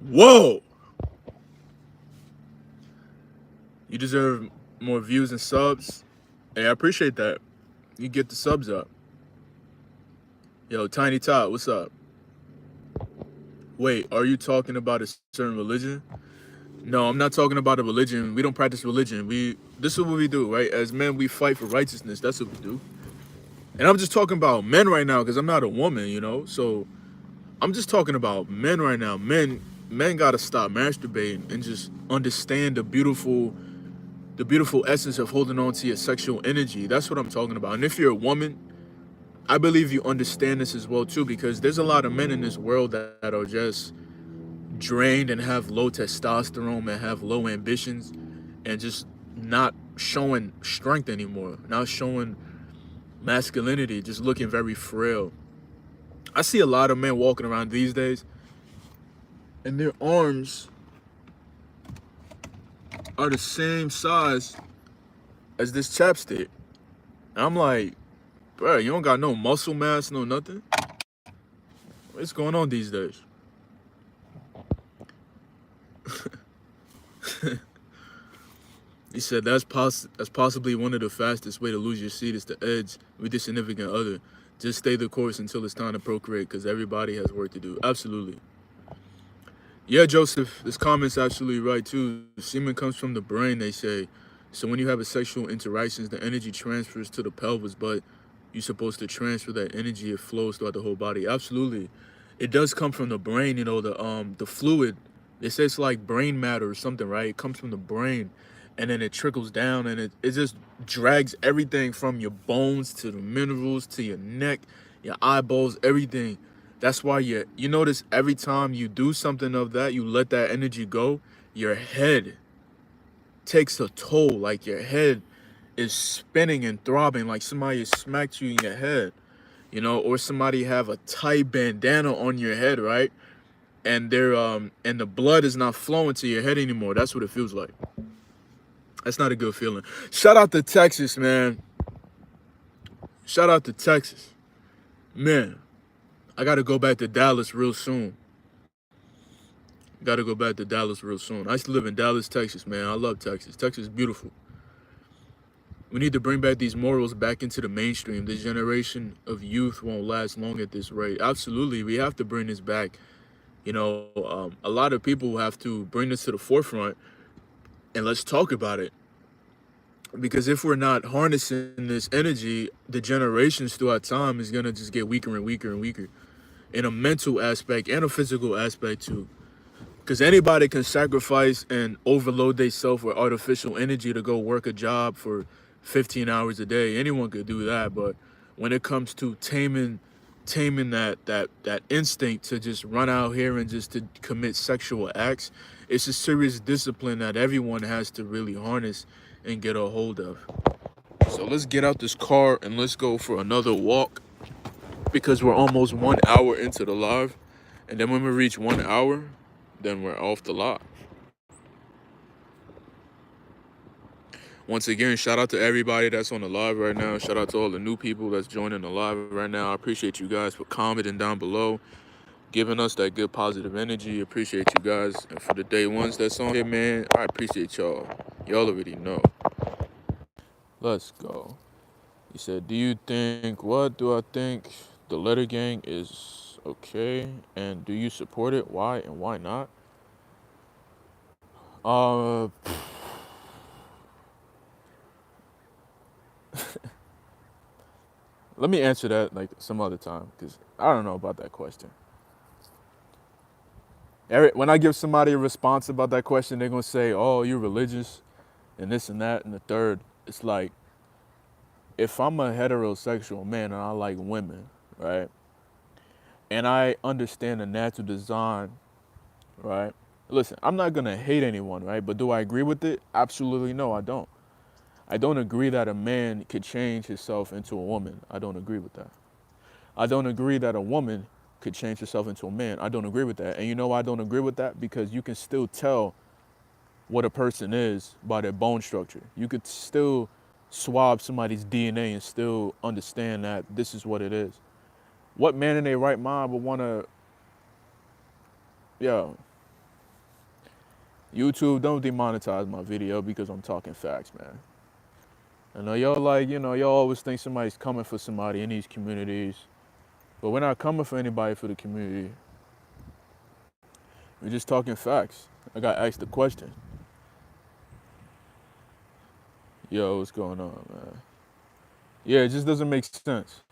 [SPEAKER 1] Whoa! You deserve more views and subs. Hey, I appreciate that. You get the subs up. Yo, Tiny Tot, what's up? Wait, are you talking about a certain religion? No, I'm not talking about a religion. We don't practice religion. This is what we do, right? As men, we fight for righteousness. That's what we do. And I'm just talking about men right now because I'm not a woman, you know? So I'm just talking about men right now. Men gotta stop masturbating and just understand the beautiful essence of holding on to your sexual energy. That's what I'm talking about. And if you're a woman, I believe you understand this as well too, because there's a lot of men in this world that are just drained and have low testosterone and have low ambitions and just not showing strength anymore, not showing masculinity, just looking very frail. I see a lot of men walking around these days and their arms are the same size as this chapstick. And I'm like, bro, you don't got no muscle mass, no nothing. What's going on these days? He said that's possibly one of the fastest way to lose your seat is to edge with your significant other. Just stay the course until it's time to procreate, because everybody has work to do. Absolutely. Yeah, Joseph, this comment's absolutely right too. Semen comes from the brain, they say. So when you have a sexual interactions, the energy transfers to the pelvis, but you're supposed to transfer that energy. It flows throughout the whole body. Absolutely. It does come from the brain, you know, the fluid. They say it's like brain matter or something, right? It comes from the brain and then it trickles down and it just drags everything from your bones to the minerals to your neck, your eyeballs, everything. That's why you notice every time you do something of that, you let that energy go, your head takes a toll. Like your head is spinning and throbbing like somebody has smacked you in your head, you know, or somebody have a tight bandana on your head, right? And and the blood is not flowing to your head anymore. That's what it feels like. That's not a good feeling. Shout out to Texas, man. Shout out to Texas. Man, I got to go back to Dallas real soon. Got to go back to Dallas real soon. I used to live in Dallas, Texas, man. I love Texas. Texas is beautiful. We need to bring back these morals back into the mainstream. This generation of youth won't last long at this rate. Absolutely, we have to bring this back. You know, a lot of people have to bring this to the forefront and let's talk about it. Because if we're not harnessing this energy, the generations throughout time is going to just get weaker and weaker and weaker in a mental aspect and a physical aspect too. Because anybody can sacrifice and overload themselves with artificial energy to go work a job for 15 hours a day. Anyone could do that. But when it comes to taming that instinct to just run out here and just to commit sexual acts, it's a serious discipline that everyone has to really harness and get a hold of. So let's get out this car and let's go for another walk, because we're almost 1 hour into the live. And then when we reach 1 hour, then we're off the live. Once again, shout out to everybody that's on the live right now. Shout out to all the new people that's joining the live right now. I appreciate you guys for commenting down below, giving us that good positive energy. Appreciate you guys. And for the day ones that's on here, man, I appreciate y'all. Y'all already know. Let's go. He said, do you think, what do I think the letter gang is okay? And do you support it? Why and why not? Uh, Let me answer that like some other time because I don't know about that question. When I give somebody a response about that question, they're gonna say, "Oh, you're religious," and this and that and the third. It's like if I'm a heterosexual man and I like women, right, and I understand the natural design, right. Listen, I'm not gonna hate anyone, right, but do I agree with it? Absolutely no, I don't. I don't agree that a man could change himself into a woman. I don't agree with that. I don't agree that a woman could change herself into a man. I don't agree with that. And you know why I don't agree with that? Because you can still tell what a person is by their bone structure. You could still swab somebody's DNA and still understand that this is what it is. What man in their right mind would want to, yo, YouTube, don't demonetize my video because I'm talking facts, man. I know y'all like, y'all always think somebody's coming for somebody in these communities, but we're not coming for anybody for the community. We're just talking facts. I got asked the question. Yo, what's going on, man? Yeah, it just doesn't make sense.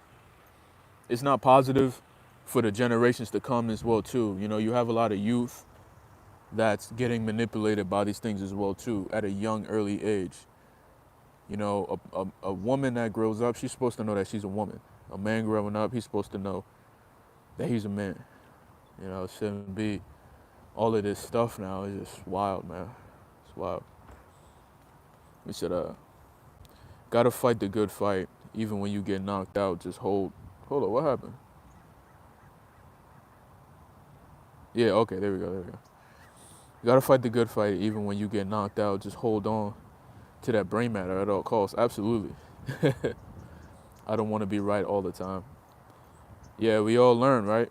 [SPEAKER 1] It's not positive for the generations to come as well, too. You have a lot of youth that's getting manipulated by these things as well, too, at a young, early age. A woman that grows up, she's supposed to know that she's a woman. A man growing up, he's supposed to know that he's a man. It shouldn't be all of this stuff now. It's just wild, man. It's wild. We said, gotta fight the good fight, even when you get knocked out. Just hold on, what happened? Yeah, okay, there we go. You gotta fight the good fight, even when you get knocked out. Just hold on to that brain matter at all costs. Absolutely. I don't want to be right all the time. Yeah, we all learn, right?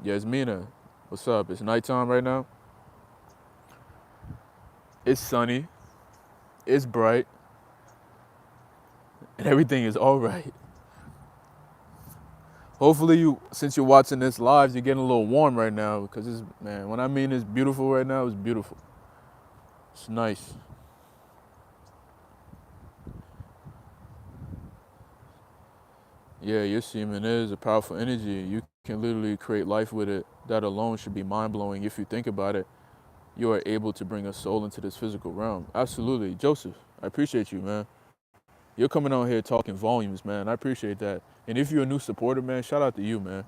[SPEAKER 1] Yasmina, what's up? It's nighttime right now. It's sunny. It's bright. And everything is all right. Hopefully since you're watching this live, you're getting a little warm right now because when I mean it's beautiful right now, it's beautiful. It's nice. Yeah, your semen is a powerful energy. You can literally create life with it. That alone should be mind-blowing if you think about it. You are able to bring a soul into this physical realm. Absolutely. Joseph, I appreciate you, man. You're coming out here talking volumes, man. I appreciate that. And if you're a new supporter, man, shout out to you, man.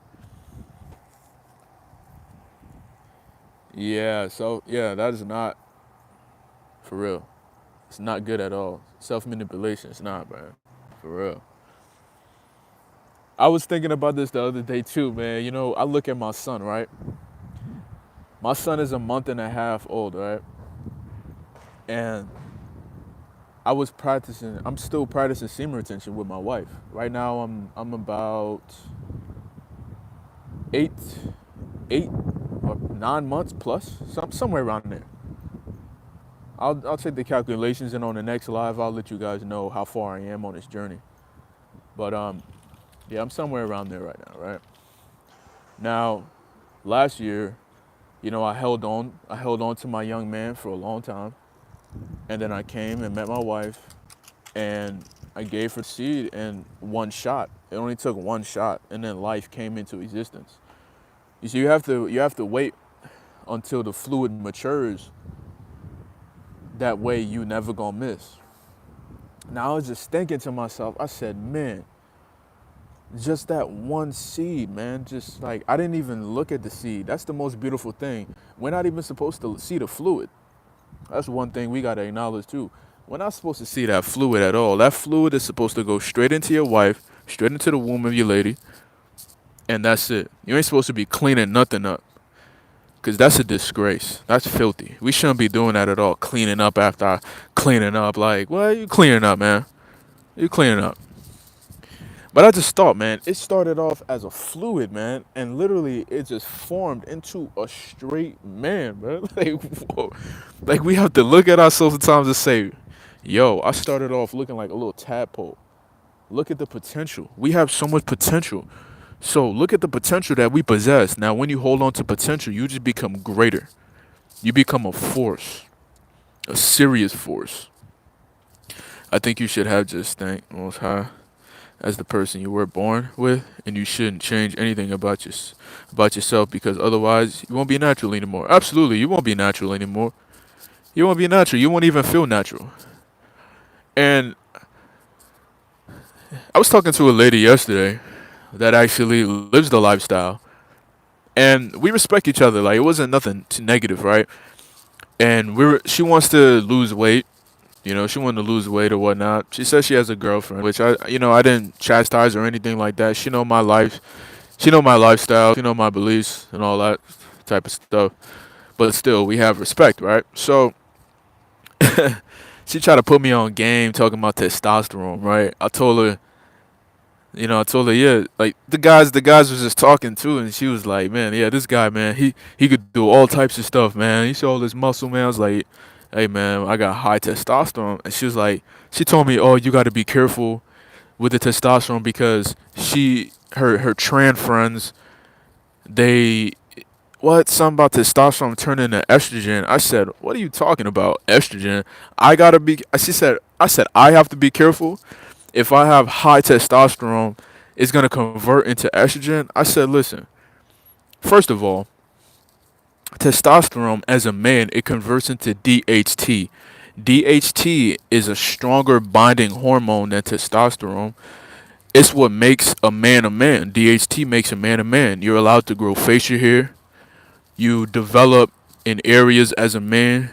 [SPEAKER 1] Yeah, that is not, for real. It's not good at all. Self-manipulation, it's not, man. For real. I was thinking about this the other day too, man. I look at my son, right? My son is a month and a half old, right? And I'm still practicing semen retention with my wife. Right now I'm about eight or 9 months plus, somewhere around there. I'll take the calculations, and on the next live I'll let you guys know how far I am on this journey. But yeah, I'm somewhere around there right now, right? Now, last year, I held on to my young man for a long time. And then I came and met my wife, and I gave her seed in one shot. It only took one shot, and then life came into existence. You see, you have to wait until the fluid matures. That way you never gonna miss. Now I was just thinking to myself, I said, man, just that one seed, man, just like, I didn't even look at the seed. That's the most beautiful thing. We're not even supposed to see the fluid. That's one thing we gotta acknowledge too. We're not supposed to see that fluid at all. That fluid is supposed to go straight into your wife, straight into the womb of your lady, and that's it. You ain't supposed to be cleaning nothing up. because that's a disgrace. That's filthy. We shouldn't be doing that at all. Cleaning up after cleaning up. Like, what are you cleaning up, man? You cleaning up. But I just thought, man, it started off as a fluid, man, and literally it just formed into a straight man, bro. Like, whoa. Like we have to look at ourselves sometimes and say, yo, I started off looking like a little tadpole. Look at the potential. We have so much potential. So look at the potential that we possess. Now, when you hold on to potential, you just become greater. You become a force, a serious force. I think you should have just thank Most High as the person you were born with, and you shouldn't change anything about yourself because otherwise you won't be natural anymore. Absolutely, you won't be natural anymore. You won't be natural. You won't even feel natural. And I was talking to a lady yesterday that actually lives the lifestyle, and we respect each other. Like it wasn't nothing too negative, right? And she wants to lose weight. You know, she wanted to lose weight or whatnot. She says she has a girlfriend, which I didn't chastise or anything like that. She know my life. She know my lifestyle. She know my beliefs and all that type of stuff. But still, we have respect, right? So she tried to put me on game talking about testosterone, right? I told her, yeah, like the guys was just talking too, and she was like, man, yeah, this guy, man, he could do all types of stuff, man. He showed all this muscle, man. I was like, hey, man, I got high testosterone, and she was like, she told me, oh, you got to be careful with the testosterone because her trans friends, they something about testosterone turning into estrogen. I said, what are you talking about, estrogen? I gotta be. I said I have to be careful if I have high testosterone, it's going to convert into estrogen. I said, listen, first of all, testosterone as a man, it converts into DHT. DHT is a stronger binding hormone than testosterone. It's what makes a man a man. DHT makes a man a man. You're allowed to grow facial hair. You develop in areas as a man.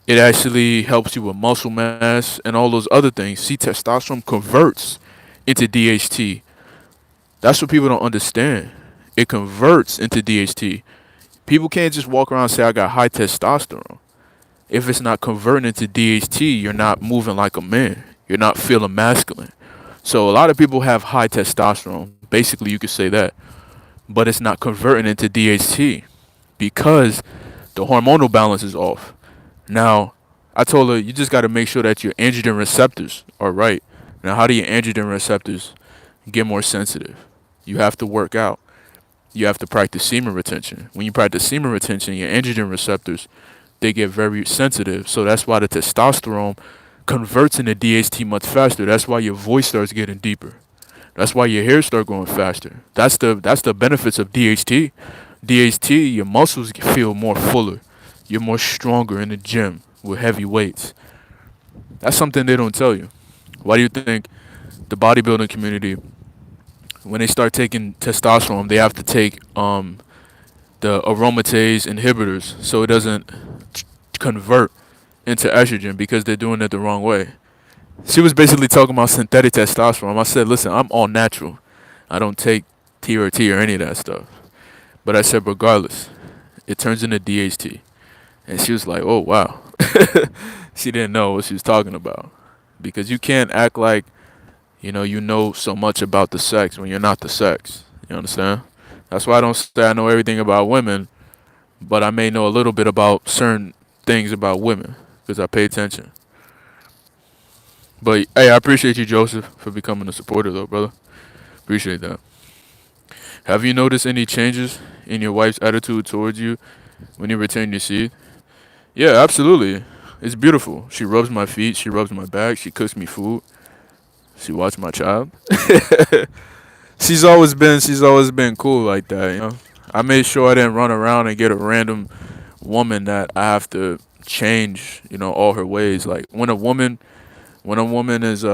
[SPEAKER 1] It actually helps you with muscle mass and all those other things. See, testosterone converts into DHT. That's what people don't understand. It converts into DHT. People can't just walk around and say, I got high testosterone. If it's not converting into DHT, you're not moving like a man. You're not feeling masculine. So a lot of people have high testosterone. Basically, you could say that. But it's not converting into DHT because the hormonal balance is off. Now, I told her, you just got to make sure that your androgen receptors are right. Now, how do your androgen receptors get more sensitive? You have to work out. You have to practice semen retention. When you practice semen retention, your androgen receptors, they get very sensitive. So that's why the testosterone converts into DHT much faster. That's why your voice starts getting deeper. That's why your hair start growing faster. That's the benefits of DHT. DHT, your muscles feel more fuller. You're more stronger in the gym with heavy weights. That's something they don't tell you. Why do you think the bodybuilding community, when they start taking testosterone, they have to take the aromatase inhibitors so it doesn't convert into estrogen because they're doing it the wrong way. She was basically talking about synthetic testosterone. I said, listen, I'm all natural. I don't take TRT or any of that stuff. But I said, regardless, it turns into DHT. And she was like, oh, wow. She didn't know what she was talking about. Because you can't act like, you know so much about the sex when you're not the sex. You understand? That's why I don't say I know everything about women, but I may know a little bit about certain things about women because I pay attention. But hey, I appreciate you, Joseph, for becoming a supporter, though, brother. Appreciate that. Have you noticed any changes in your wife's attitude towards you when you retain your seed? Yeah, absolutely. It's beautiful. She rubs my feet. She rubs my back. She cooks me food. She watches my child. She's always been cool like that. I made sure I didn't run around and get a random woman that I have to change. All her ways. Like when a woman is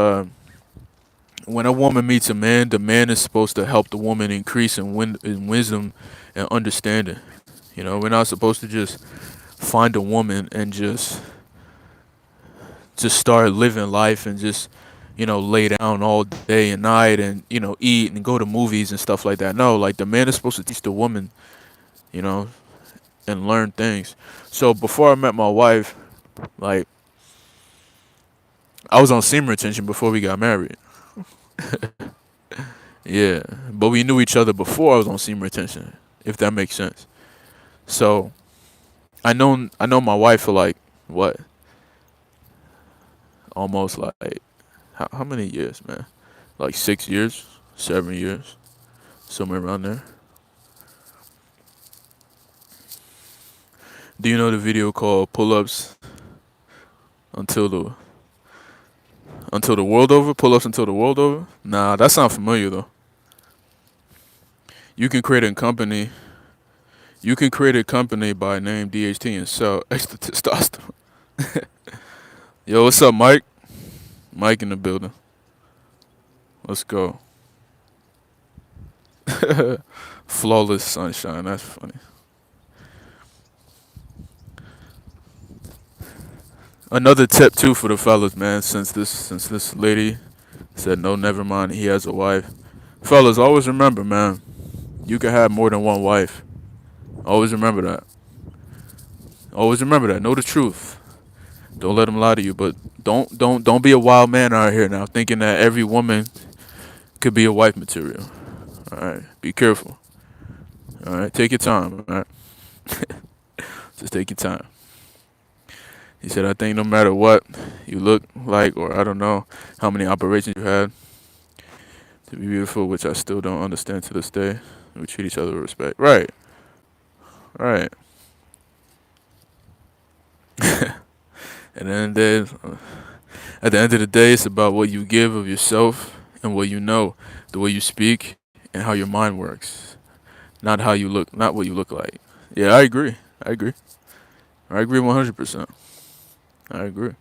[SPEAKER 1] when a woman meets a man, the man is supposed to help the woman increase in wisdom and understanding. We're not supposed to just find a woman and just start living life and just lay down all day and night and eat and go to movies and stuff like that. No, like the man is supposed to teach the woman, you know and learn things. So before I met my wife, like I was on semen retention before we got married. Yeah, but we knew each other before I was on semen retention, if that makes sense. So I know my wife for like what, almost like how many years, man? Like 6 years, 7 years, somewhere around there. Do you know the video called "Pull Ups Until the Until the World Over"? Pull ups until the world over. Nah, that sounds familiar though. You can create a company. You can create a company by name DHT and sell extra testosterone. Yo, what's up, Mike? Mike in the building. Let's go. Flawless sunshine. That's funny. Another tip too for the fellas, man. Since this lady said no, never mind. He has a wife. Fellas, always remember, man. You can have more than one wife. Always remember that. Always remember that. Know the truth. Don't let them lie to you. But don't be a wild man out here now, thinking that every woman could be a wife material. All right. Be careful. All right. Take your time. All right. Just take your time. He said, I think no matter what you look like, or I don't know how many operations you had to be beautiful, which I still don't understand to this day, we treat each other with respect. Right. Right. And then at the end of the day, it's about what you give of yourself and what you know, the way you speak, and how your mind works. Not how you look, not what you look like. Yeah, I agree. I agree. I agree 100%. I agree.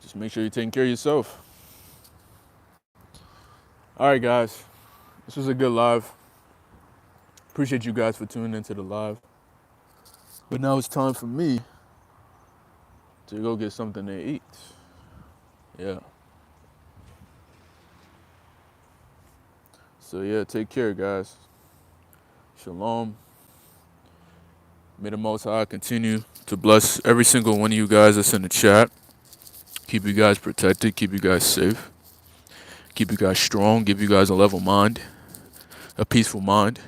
[SPEAKER 1] Just make sure you're taking care of yourself. All right, guys. This was a good live. Appreciate you guys for tuning into the live. But now it's time for me to go get something to eat. Yeah. So yeah, take care, guys. Shalom. May the Most High continue to bless every single one of you guys that's in the chat. Keep you guys protected. Keep you guys safe. Keep you guys strong. Give you guys a level mind, a peaceful mind,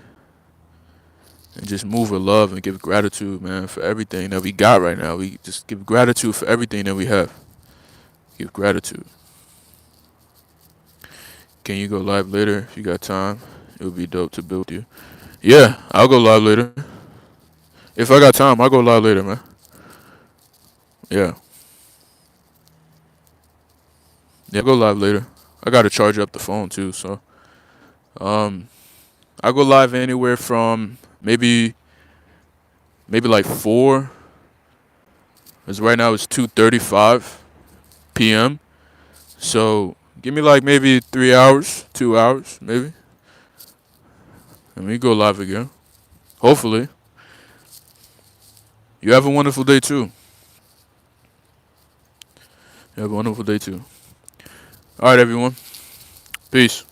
[SPEAKER 1] and just move with love and give gratitude, man, for everything that we got right now. We just give gratitude for everything that we have. Give gratitude. Can you go live later if you got time? It would be dope to build you. Yeah, I'll go live later. If I got time, I'll go live later, man. Yeah. Yeah, I'll go live later. I gotta charge up the phone too, so um I'll go live anywhere from maybe like 4, because right now it's 2:35 p.m. So give me like maybe 3 hours, 2 hours, maybe. And we go live again. Hopefully. You have a wonderful day too. You have a wonderful day too. Alright, everyone. Peace.